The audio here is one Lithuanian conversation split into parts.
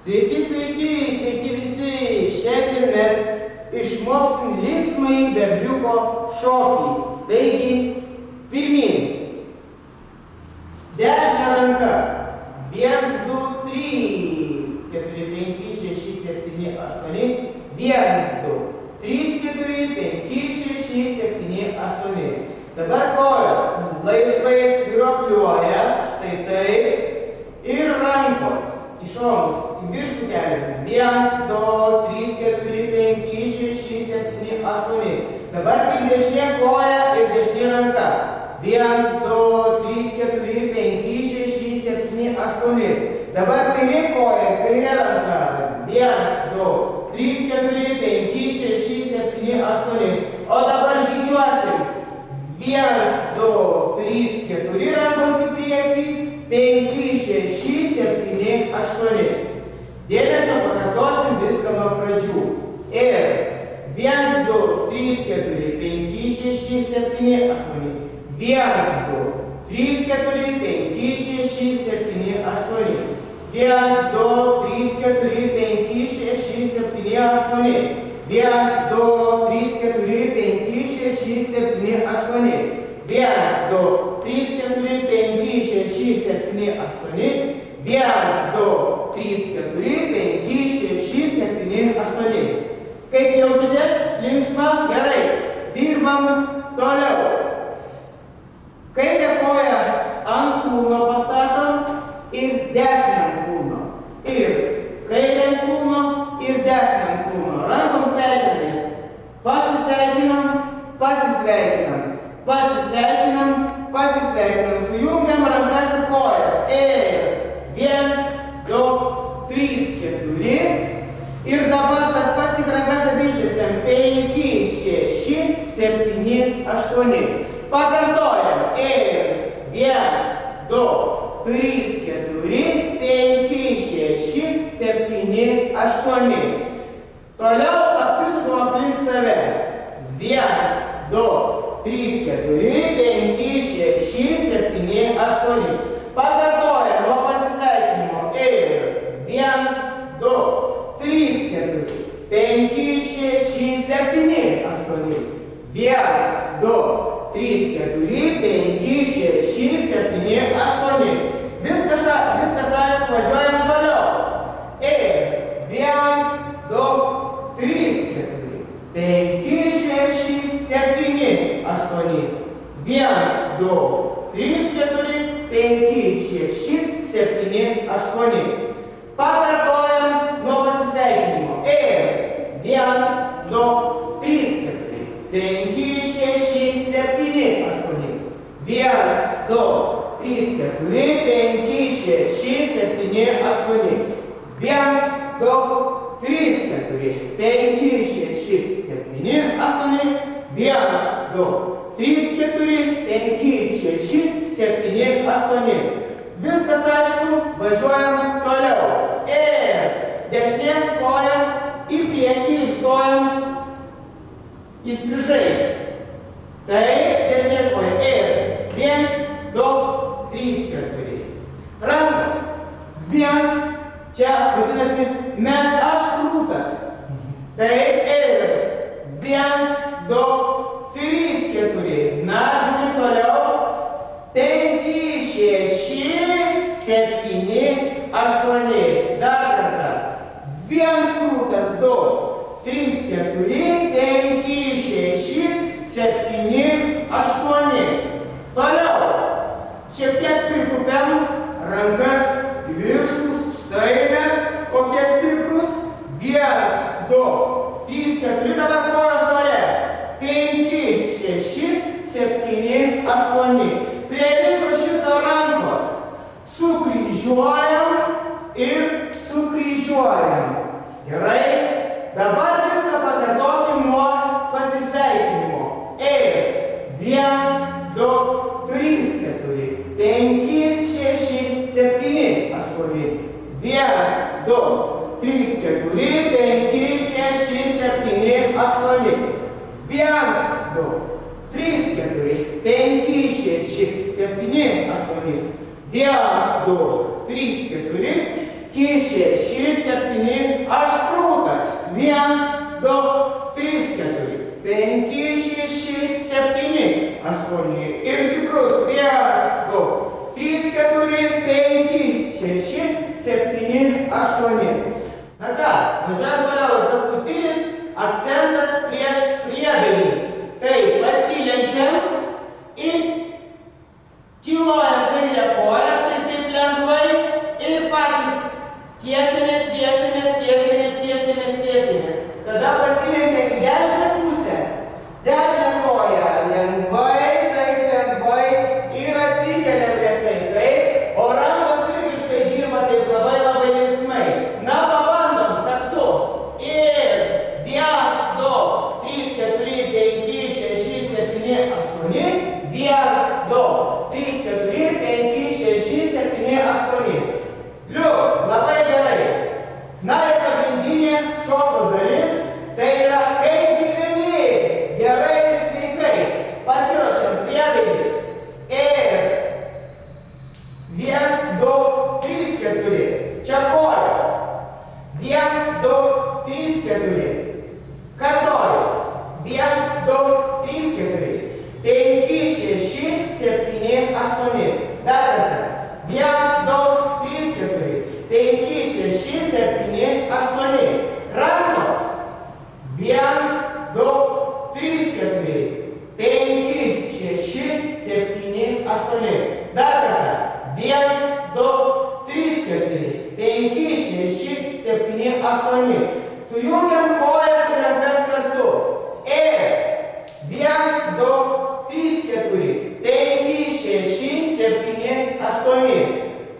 Sveiki, sveiki, sveiki visi. Šiandien mes išmoksim linksmąjį berniuko šokį. Taigi, pirmyn. Dešinė ranka. 1, 2, 3, 4, 5, 6, 7, 8. 1, 2, 3, 4, 5, 6, 7, 8. Dabar kojos laisvai svyruokliuoja. Štai taip. Ir rankos į šonus, į viršų keliame. 1, 2, 3, 4, 5, 6, 7, 8. Dabar tik dešinė koja ir dešinė ranka. 1, 2, 3, 4, 5, 6, 7, 8. Dabar kairė koja ir kairė ranka. 1, 2, 3, 4, 5, 6, 7, 8. O dabar žygiuosim. 1, 2, 3, 4 rankos į priekį. 5, 6, 7, 8. Dėmesio pakartosim viską nuo pradžių. Ir 1, 2, 3, 4, 5, 6, 7, 8. 1, 2, 3, 4, 5, 6, 7, 8. 1, 2, 3, 4, 5, 6, 7, 8. 1, 2, 3, 4, 5, 6, 7, 8. 1, 2, 3, 4, 5, 6, 7, 8. 1, 2, 3, 4, 5, 6, 7, 8. Kaip jaučiatės? Linksma? Gerai. Dirbam toliau. Kairę koją ant kūno pastatom ir dešinę ant kūno. Ir kairę ant kūno ir dešinę ant kūno. Rankom sveikinamės. Pasisveikinam, pasisveikinam. Pasisveikinam, pasisveikinam, sujungiam rankas ir kojas. Ir 1, 2, 3, 4. Ir dabar tas pats tik rankas abištiesiam. 5, 6, 7, 8. Pakartojam. Ir 1, 2, 3, 4, 5, 6, 7, 8. Toliau apsisukam aplink save. 1, 2, 3, 4, 5, 6, 7, 8. Pakartojam nuo pasisveikinimo. Ir 1, 2, 3, 4, 5, 6, 7, 8. 1, 2, 3, 4, 5, 6, 7, 8. Viskas aišku, važiuojam toliau. Ir 1, 2, 3, 4, 5, 6, 7, 8. 1, 2, 3, 4, 5, 6, 7, 8. Pakartojam nuo pasisveikinimo. Ir 1, 2, 3, 4, 5, 6, 7, 8. 1, 2, 3, 4, 5, 6, 7, 8. 1, 2, 3, 4, 5, 6, 7, 8. 1, 2, 3, 4, 5, 6, 7, 8. Viskas aišku, važiuojam toliau. Ir dešinė koja į priekį įstojam įstrižai. Taip, dešinė koja. Ir 1, 2, 3, 4. Rankas. 1, čia vadinasi mes aš krūtas. Taip, ir 1, 2, 3, 4. Na, žiūrim toliau. 5, 6, 7, 8. Dar kartą. 1 krūtas, 2, 3, 4, 5, 6, 7, 8. Toliau. Šiek tiek pritūpiam rankas į viršus. Štai mes kokie stiprus. 1, 2, 3, 4. Dabar kojos ore. 5, 6, 7, 8. Prie viso šito rankos sukryžiuojam ir sukryžiuojam. Gerai? Dabar viską pakartokim nuo pasisveikinimo. Ir 1, 2, 3, 4, 5, 6, 7, 8. 1, 2, 3, 4, 5, 6, 7, 8. 1, 2, 3, 4, 5, 6, 7, 8. 1, 2, 3, 4, 6, 7, aš krūtas. 1, 2, 3, 4, 5, 6, 7, 8 ir stiprus. 1, 2, 3, 4, 5, 6, 7, 8. Na ką, važiuojam toliau ir paskutinis akcentas prieš priedainį. Tai pasilenkiam ir kilojam kairę koją, štai taip lengvai ir patys tiesimės, tiesimės, tiesimės, tiesimės, tiesimės. Tada pasilenkiam į dešinę pusę. Dešinę koją lengvai, taip lengvai ir atsikeliam lėtai, taip. O rankos irgi štai dirba taip labai labai linksmai. Na, pabandom kartu. Ir 1, 2, 3, 4, 5, 6, 7, 8. 1, 2, 3, 4, 5, 6, 7, 8. Liuks, labai gerai. Na ir pagrindinė šoko dalis, tai yra kaip gyveni, gerai ir sveikai. Pasiruošiam priedainis. Ir 1, 2, 3, 4. Čia kojas. 1, 2, 3, 4. Kartoju. 1, 2, 3, 4. 5, 6, 7, 8. Dar kartą. 1, 2, 3, 4. 5, 6, 7, 8. Rankos. 1, 2, 3, 4. 5, 6, 7, 8. Dar kartą. 1, 2, 3, 4. 5, 6, 7, 8. Sujungiam kojas ir rankas kartu. Ir 1, 2, 3, 4. 5, 6, 7, 8.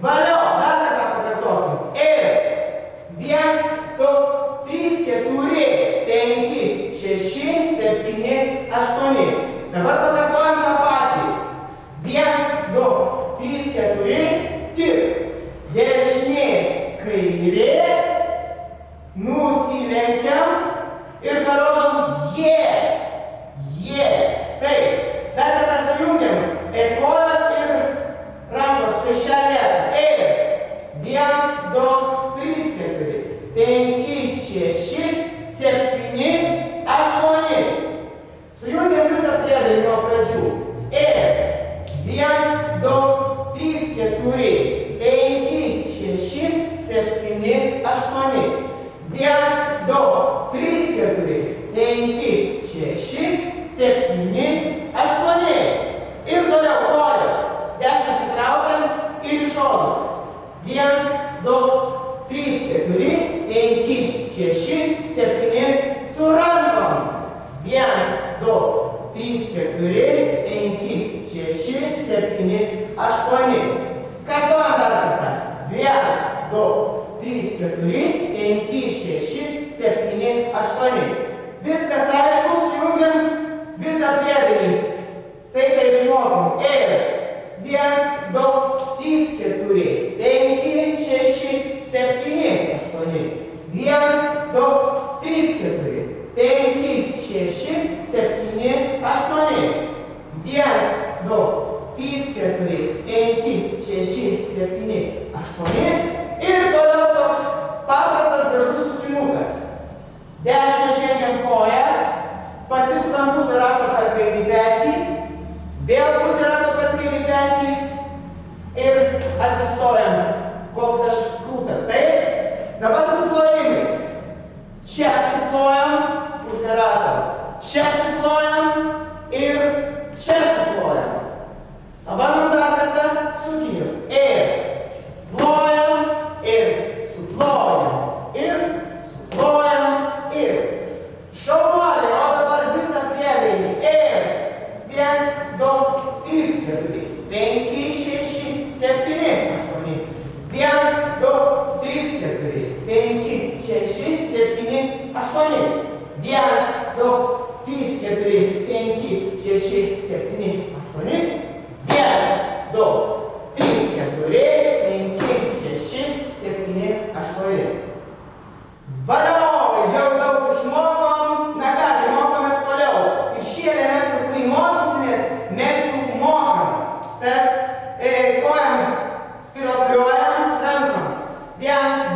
Valio, dar kartą pakartokim. Ir 1, 2, 3, 4, 5, 6, 7, 8. Dabar pakartojam tą patį. 1, 2, 3, 4, tik. Dešinė, kairė, nusilenkiam ir parodom jie. Taip, dar kartą sujungiam. Kojas ir rankos štai šią vietą. Ir 1, 2, 3, 4, 5, 6, 7, 8. Sujungiam visą priedainį nuo pradžių. Ir 1, 2, 3, 4, 5, 6, 7, 8. 1, 2, 3, 4, 5, 6, 7, 8. Ir toliau kojas. Dešinę atitraukiam ir į šonus. 1, 2, 3, 4, 5, 6, 7. Su rankom. 1, 2, 3, 4, 5, 6, 7, 8. Kartuojam dar kartą. 1, 2, 3, 4, 5, 6, 7, 8. Viskas aišku, sujungiam visą priedainį. Tai ką išmokom. Ir 1, 2, 3, 4, 5, 6, 7, 8. 1, 2, 3, 4, 5, 6, 7, 8. 1, 2, 3, 4, 5, 6, 7, 8. Ir toliau toks paprastas gražus sutinukas. Dešinę žengiam koją, pasisukam pusę rato per kairį petį, vėl pusę rato per kairį petį ir atsistojam, koks aš krūtas. Taip, dabar su plojimais. Čia suplojam pusę rato, čia suplojam ir čia suplojam. Pabandom dar kartą sukinius. Ir plojam ir suplojam ir suplojam ir. Šaunuoliai, o dabar visą priedainį. Ir 1, 2, 3, 4, 5, 6, 7, 8. 1, 2, 3, 4, 5, 6, 7, 8. 1, 2, 3, 4, 5, 6, 7, 8. 1, 2, 3, 4, 5, 6, 7, 8. Valio, jau daug išmokom. Na ką, tai mokomės toliau. Ir šį elementą, kurį mokysimės, mes jau mokam. Tad kojam spiropliuojam rankom. 1,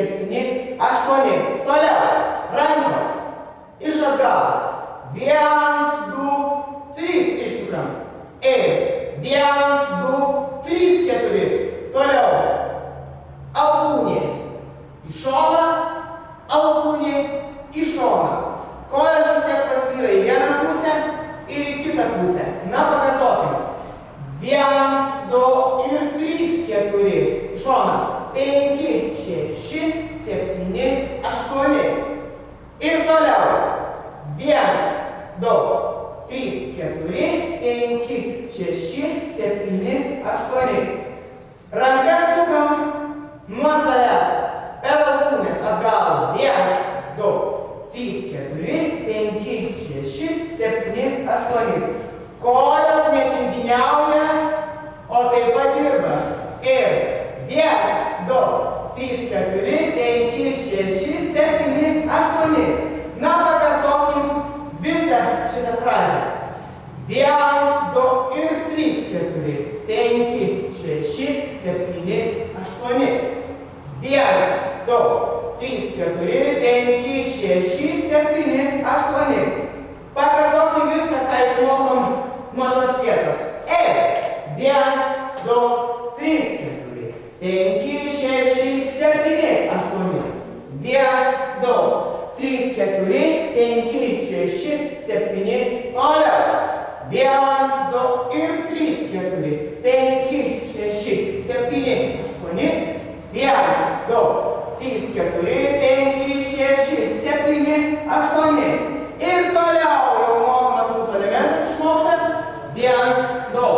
7, 8. Toliau. Rankos. Iš atgal. 1, 2, 3 išsukam. Ir 1, 2, 3, 4. Toliau. Alkūnė. Į šoną. Alkūnė. Į šoną. Koja šiek tiek pasvyra į vieną pusę ir į kitą pusę. Na, pakartokim. 1, 2 ir 3, 4. Į šoną. 5, 6, 7, 8. Ir toliau. 1, 2, 3, 4, 5, 6, 7, 8. Rankas sukam nuo savęs. Per alkūnes atgal. 1, 2, 3, 4, 5, 6, 7, 8. Kojos netinginiauja, o taip pat dirba. Ir 1, 2, 3, 4, 5, 6, 7, 8. Na, pakartokim visą šitą frazę. 1, 2 ir 3, 4, 5, 6, 7, 8. 1, 2, 3, 4, 5, 6, 7, 8. Pakartokim viską, ką išmokom nuo šios vietos. Ir 1, 2, 3, 4, 5, 6, 7, 8. 1, 2, 3, 4, 5, 6, 7. Toliau. 1, 2 ir 3, 4, 5, 6, 7, 8. 1, 2, 3, 4, 5, 6, 7, 8. Ir toliau jau mokamas mūsų elementas išmoktas. 1, 2,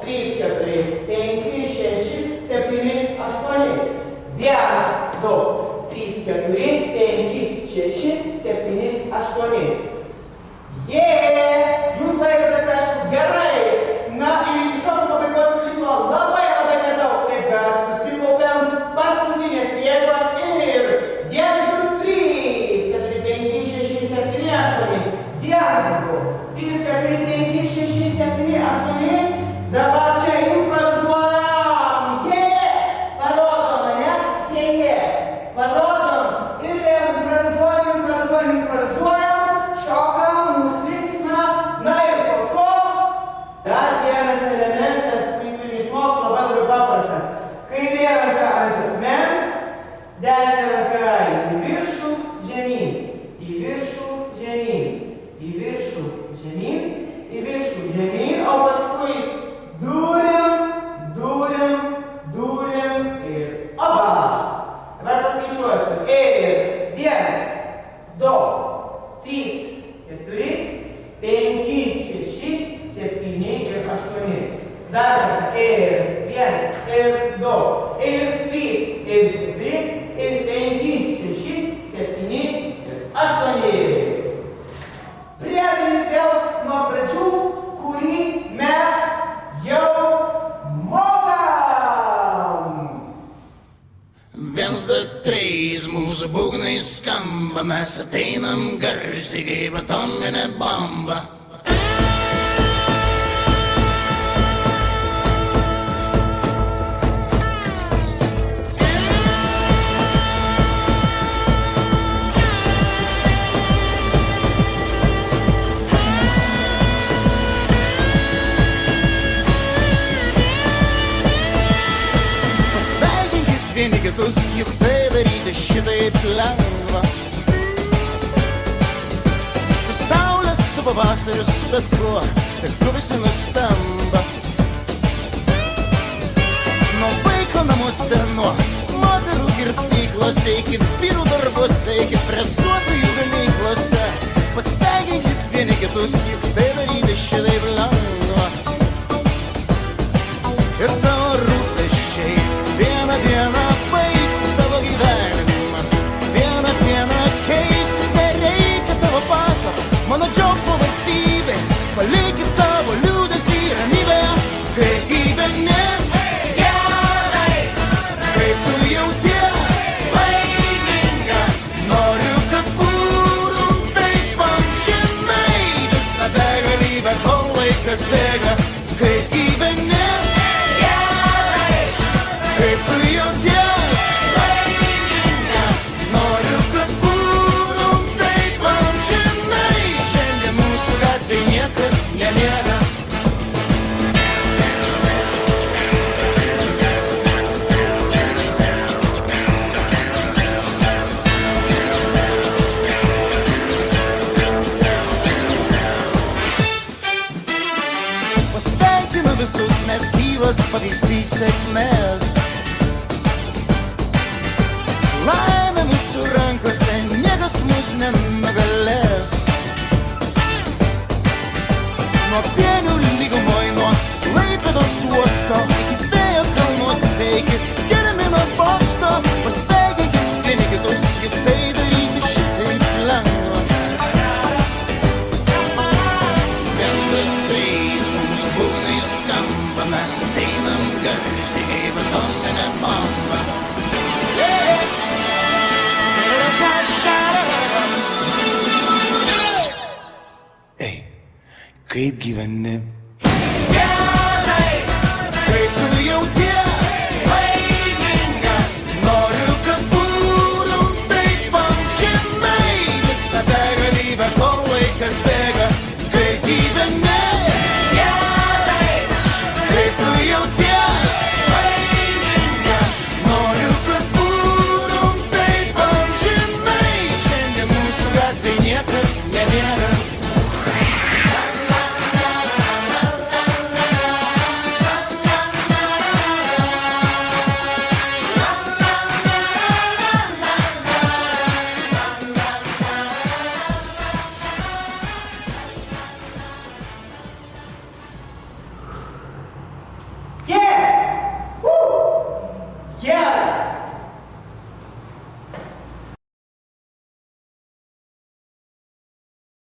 3, 4, 5, 6, 7, 8. 1, 2, 3, 4, 5, 6, 7, 8. Jūs laikotės, aišku, gerai. Na, ir iki šiol pabaigos liko labai nedaug. Taip, bet susikaupiam paskutinės jėgos ir 1, 2, 3, 4, 5, 6, 7, 8. 1, 2, 3, 4, 5, 6, 7, 8. Dabar čia improvizuojam. Parodom, ne? Parodom. Ir vėl improvizuojam. Šokam, mums linksma. Na ir po to dar vienas elementas, kurį turime išmokti, labai paprastas. Kairė ranka ant juosmens, dešinė ranka į viršų, žemyn, į viršų, žemyn, į viršų, žemyn, į viršų, žemyn, o paskui dūriam ir oba. Dabar paskaičiuosiu. Ir 1, 2, 3, 4, 5, 6, 7 ir 8. Dar kartą. Ir 1, ir 2, ir 3, ir 4, ir 5, 6, 7 ir 8. Priedainis vėl nuo pradžių, kurį mes jau mokam. 1, 2, 3, mūsų būgnai skamba, mes ateinam garsiai kaip atominė bomba. Vieni kitus, juk tai daryti šitaip lengva. Su saulė, su pavasariu, su bet kuo, tegu visi nustemba. Nuo vaiko namuose, nuo moterų kirpyklose, iki vyrų darbuose, iki presuotojų gamyklose. Pasveikinkit vieni kitus, juk tai daryti šitaip lengva. Ir tavo rūpesčiai vieną dieną baigsis, tavo gyvenimas vieną dieną keisis, nereikia tavo paso, mano džiaugsmo valstybė, palikit savo liūdesį ramybėje, kai gyveni gerai, kaip tu jauties laimingas, noriu, kad būtum taip amžinai, visą bėgą sėkmės. Laimė mūsų rankose, niekas mus nenugalės. Nuo Pienių lygumoj, nuo Klaipėdos uosto iki Vėjo kalnuose, iki Gedimino bokšto, pasveikinkit vieni kitus, juk tai daryti šitaip lengva. 1, 2, 3, mūsų būgnai skamba, mes ateinam garsiai kaip atominė bomba. Ei, kaip gyveni?